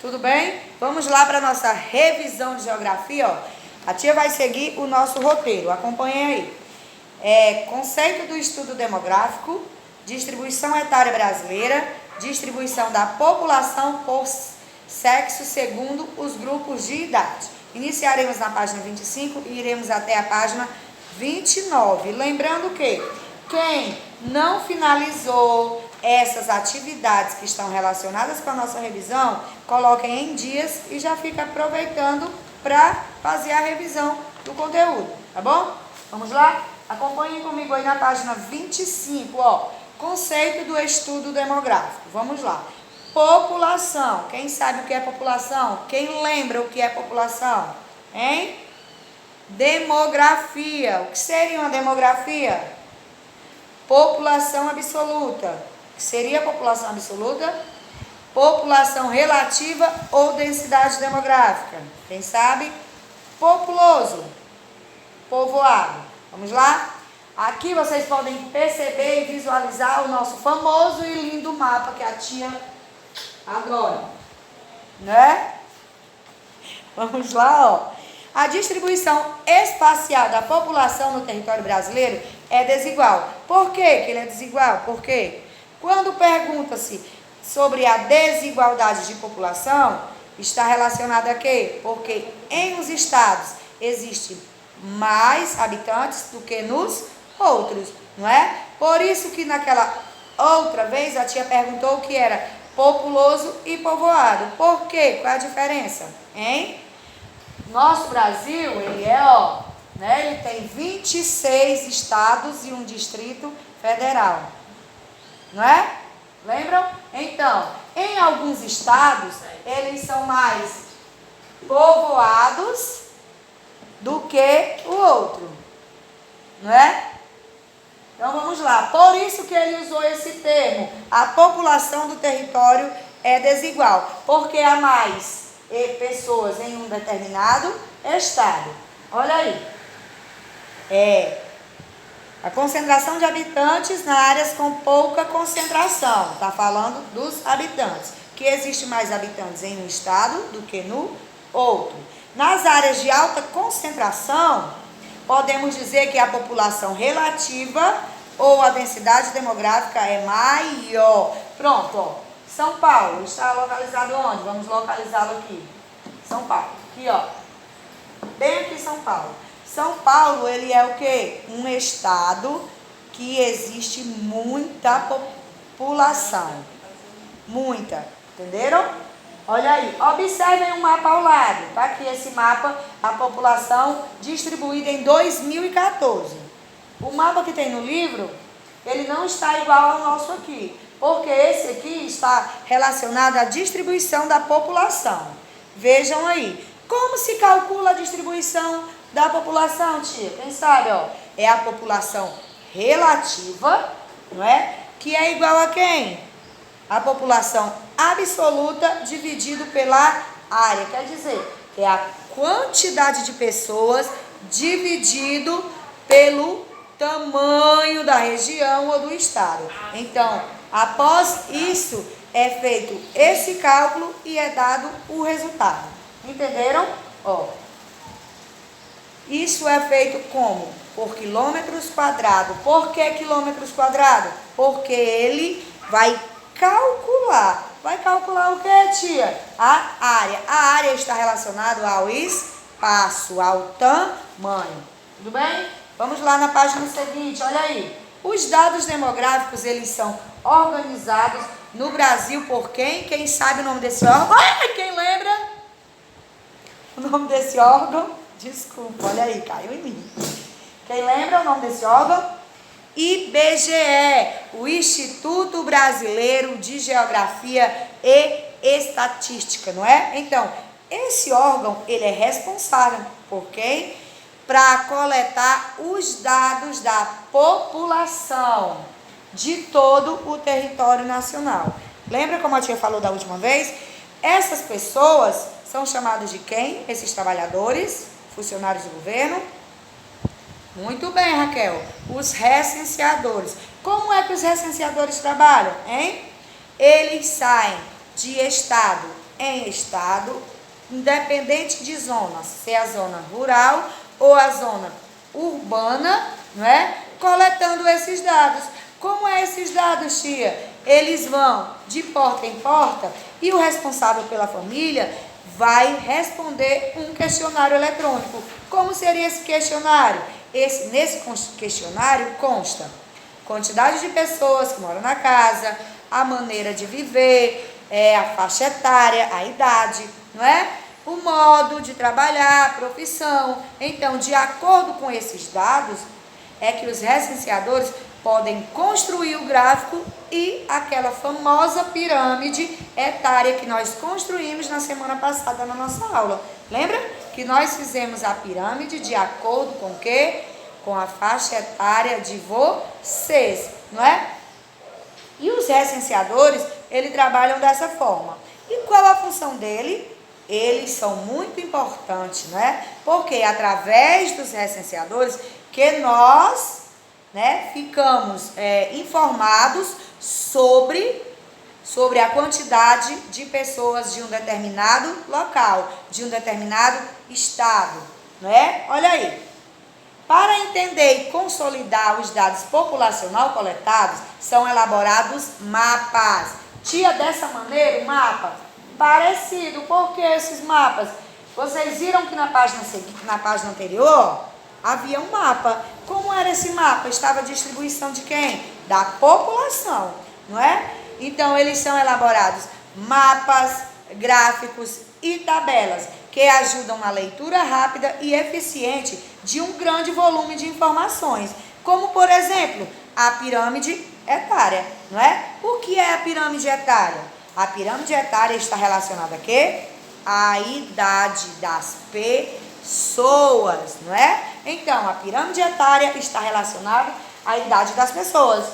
Tudo bem? Vamos lá para a nossa revisão de geografia, ó. A tia vai seguir o nosso roteiro, acompanhem aí. Conceito do estudo demográfico, distribuição etária brasileira, distribuição da população por sexo segundo os grupos de idade. Iniciaremos na página 25 e iremos até a página 29. Lembrando que quem não finalizou essas atividades que estão relacionadas com a nossa revisão, coloquem em dias e já fica aproveitando para fazer a revisão do conteúdo, tá bom? Vamos lá? Acompanhem comigo aí na página 25, ó. Conceito do estudo demográfico. Vamos lá. População. Quem sabe o que é população? Quem lembra o que é população? Hein? Demografia. O que seria uma demografia? População absoluta. O que seria população absoluta? População relativa ou densidade demográfica. Quem sabe? Populoso. Povoado. Vamos lá? Aqui vocês podem perceber e visualizar o nosso famoso e lindo mapa que a tia adora, né? Vamos lá, ó. A distribuição espacial da população no território brasileiro é desigual. Por que ele é desigual? Porque quando pergunta-se sobre a desigualdade de população, está relacionada a quê? Porque em os estados existem mais habitantes do que nos outros, não é? Por isso que naquela outra vez a tia perguntou o que era populoso e povoado. Por quê? Qual é a diferença? Hein? Nosso Brasil, ele é, ó, né? Ele tem 26 estados e um distrito federal. Não é? Lembram? Então, em alguns estados, eles são mais povoados do que o outro. Não é? Então vamos lá. Por isso que ele usou esse termo. A população do território é desigual, porque há mais pessoas em um determinado estado. Olha aí. A concentração de habitantes nas áreas com pouca concentração. Está falando dos habitantes. Que existe mais habitantes em um estado do que no outro. Nas áreas de alta concentração, podemos dizer que a população relativa ou a densidade demográfica é maior. Pronto, ó. São Paulo está localizado onde? Vamos localizá-lo aqui. São Paulo. Aqui, ó. Bem aqui São Paulo. São Paulo, ele é o quê? Um estado que existe muita população. Muita. Entenderam? Olha aí. Observem o mapa ao lado. Tá aqui esse mapa, a população distribuída em 2014. O mapa que tem no livro, ele não está igual ao nosso aqui. Porque esse aqui está relacionado à distribuição da população. Vejam aí. Como se calcula a distribuição da população, tia? Quem sabe, ó? É a população relativa, não é? Que é igual a quem? A população absoluta dividido pela área. Quer dizer, é a quantidade de pessoas dividido pelo tamanho da região ou do estado. Então, após isso, é feito esse cálculo e é dado o resultado. Entenderam? Ó. Isso é feito como? Por quilômetros quadrados. Por que quilômetros quadrados? Porque ele vai calcular. Vai calcular o que, tia? A área. A área está relacionada ao espaço, ao tamanho. Tudo bem? Vamos lá na página seguinte, olha aí. Os dados demográficos, eles são organizados no Brasil por quem? Quem sabe o nome desse órgão? Ai, quem lembra? O nome desse órgão? Desculpa, olha aí, caiu em mim. Quem lembra o nome desse órgão? IBGE, o Instituto Brasileiro de Geografia e Estatística, não é? Então, esse órgão, ele é responsável por quem? Para coletar os dados da população de todo o território nacional. Lembra como a tia falou da última vez? Essas pessoas são chamadas de quem? Esses trabalhadores, funcionários do governo? Muito bem, Raquel. Os recenseadores. Como é que os recenseadores trabalham, hein? Eles saem de estado em estado, independente de zona, se é a zona rural ou a zona urbana, não é? Coletando esses dados. Como é esses dados, tia? Eles vão de porta em porta e o responsável pela família vai responder um questionário eletrônico. Como seria esse questionário? Nesse questionário consta quantidade de pessoas que moram na casa, a maneira de viver, a faixa etária, a idade, não é? O modo de trabalhar, a profissão. Então, de acordo com esses dados, é que os recenseadores podem construir o gráfico e aquela famosa pirâmide etária que nós construímos na semana passada na nossa aula. Lembra? Que nós fizemos a pirâmide de acordo com o quê? Com a faixa etária de vocês, não é? E os recenseadores, eles trabalham dessa forma. E qual a função dele? Eles são muito importantes, não é? Porque através dos recenseadores que nós, né, ficamos informados sobre a quantidade de pessoas de um determinado local, de um determinado estado, não é? Olha aí. Para entender e consolidar os dados populacional coletados, são elaborados mapas. Tia, dessa maneira, o mapa parecido. Por que esses mapas? Vocês viram que na página anterior havia um mapa. Como era esse mapa? Estava a distribuição de quem? Da população, não é? Então, eles são elaborados mapas, gráficos e tabelas que ajudam na leitura rápida e eficiente de um grande volume de informações. Como, por exemplo, a pirâmide etária, não é? O que é a pirâmide etária? A pirâmide etária está relacionada a quê? A idade das pessoas, não é? Então, a pirâmide etária está relacionada à idade das pessoas.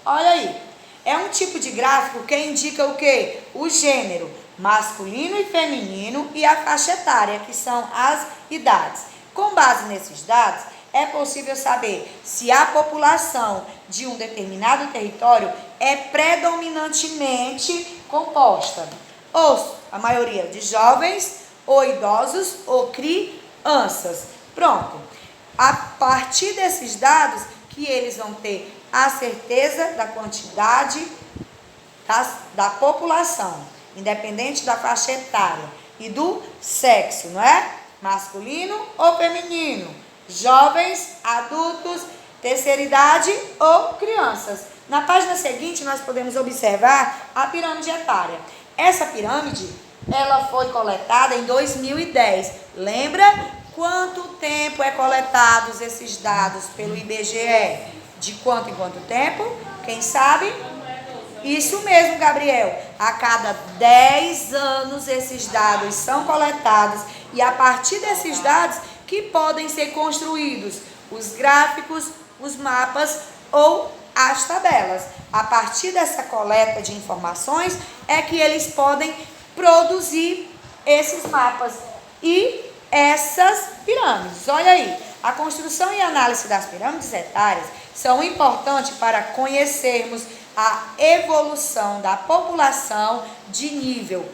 Olha aí. É um tipo de gráfico que indica o quê? O gênero masculino e feminino e a faixa etária, que são as idades. Com base nesses dados, é possível saber se a população de um determinado território é predominantemente composta, ou a maioria de jovens, ou idosos, ou crianças. Pronto. A partir desses dados que eles vão ter a certeza da quantidade da população, independente da faixa etária e do sexo, não é? Masculino ou feminino, jovens, adultos, terceira idade ou crianças. Na página seguinte, nós podemos observar a pirâmide etária. Essa pirâmide, ela foi coletada em 2010. Lembra quanto tempo é coletados esses dados pelo IBGE? De quanto em quanto tempo? Quem sabe? Isso mesmo, Gabriel. A cada 10 anos esses dados são coletados e a partir desses dados que podem ser construídos os gráficos, os mapas ou as tabelas. A partir dessa coleta de informações é que eles podem produzir esses mapas e essas pirâmides. Olha aí, a construção e análise das pirâmides etárias são importantes para conhecermos a evolução da população de nível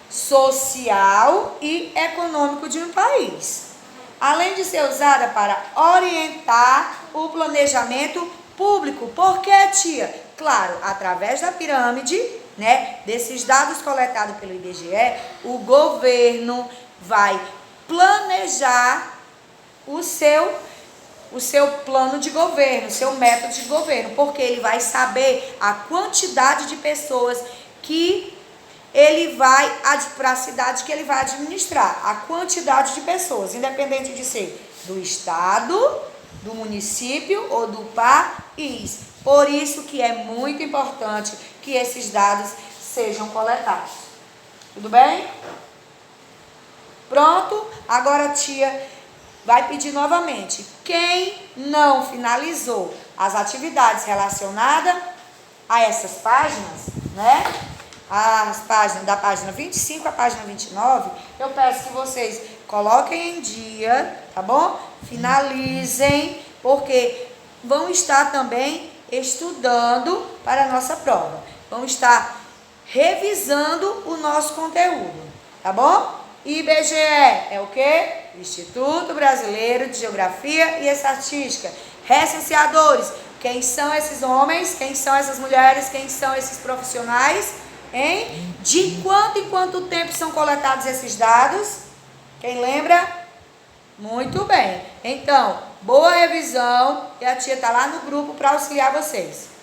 social e econômico de um país, além de ser usada para orientar o planejamento público. Por que, tia? Claro, através da pirâmide, né, desses dados coletados pelo IBGE, o governo vai planejar o seu plano de governo, o seu método de governo, porque ele vai saber a quantidade de pessoas que ele vai, para a cidade que ele vai administrar, a quantidade de pessoas, independente de ser do estado, do município ou do país. Por isso que é muito importante que esses dados sejam coletados. Tudo bem? Pronto? Agora a tia vai pedir novamente. Quem não finalizou as atividades relacionadas a essas páginas, né? As páginas, da página 25 à página 29, eu peço que vocês coloquem em dia, tá bom? Finalizem, porque vão estar também estudando para a nossa prova. Vão estar revisando o nosso conteúdo, tá bom? IBGE é o quê? Instituto Brasileiro de Geografia e Estatística. Recenseadores, quem são esses homens, quem são essas mulheres, quem são esses profissionais, hein? De quanto em quanto tempo são coletados esses dados? Quem lembra? Muito bem. Então, boa revisão e a tia está lá no grupo para auxiliar vocês.